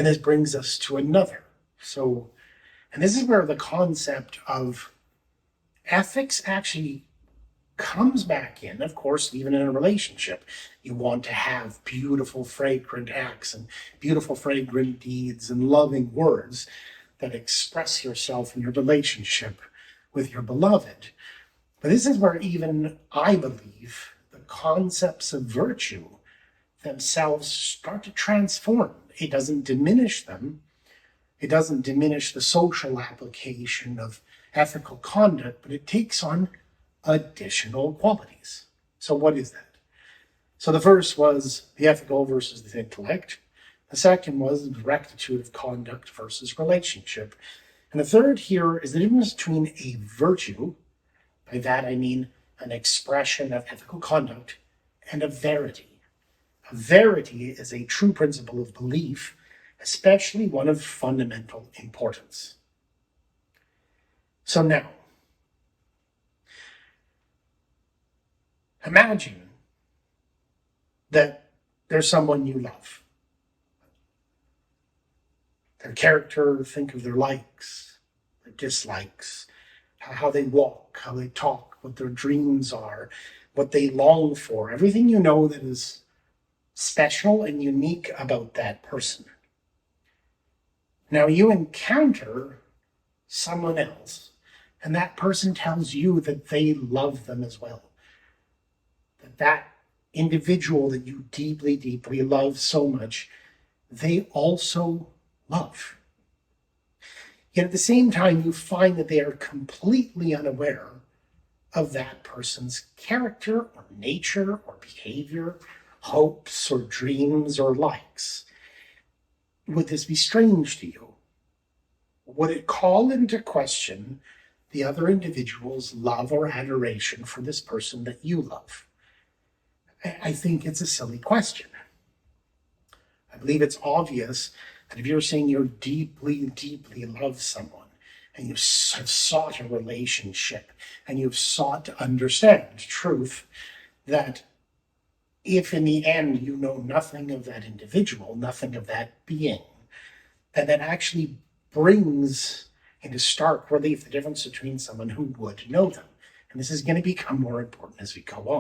And this brings us to another. And this is where the concept of ethics actually comes back in. Of course, even in a relationship, you want to have beautiful, fragrant acts and beautiful, fragrant deeds and loving words that express yourself in your relationship with your beloved. But this is where even I believe the concepts of virtue themselves start to transform. It doesn't diminish them. It doesn't diminish the social application of ethical conduct, but it takes on additional qualities. So what is that? So the first was the ethical versus the intellect. The second was the rectitude of conduct versus relationship. And the third here is the difference between a virtue, by that I mean an expression of ethical conduct, and a verity. A verity is a true principle of belief, especially one of fundamental importance. So now, imagine that there's someone you love. Their character, think of their likes, their dislikes, how they walk, how they talk, what their dreams are, what they long for, everything you know that is special and unique about that person. Now you encounter someone else, and that person tells you that they love them as well. That individual that you deeply, deeply love so much, they also love. Yet at the same time, you find that they are completely unaware of that person's character or nature or behavior, hopes or dreams or likes. Would this be strange to you? Would it call into question the other individual's love or adoration for this person that you love? I think it's a silly question. I believe it's obvious that if you're saying you deeply, deeply love someone, and you have sought a relationship, and you've sought to understand truth, that if in the end you know nothing of that individual, nothing of that being, then that actually brings into stark relief the difference between someone who would know them. And this is going to become more important as we go on.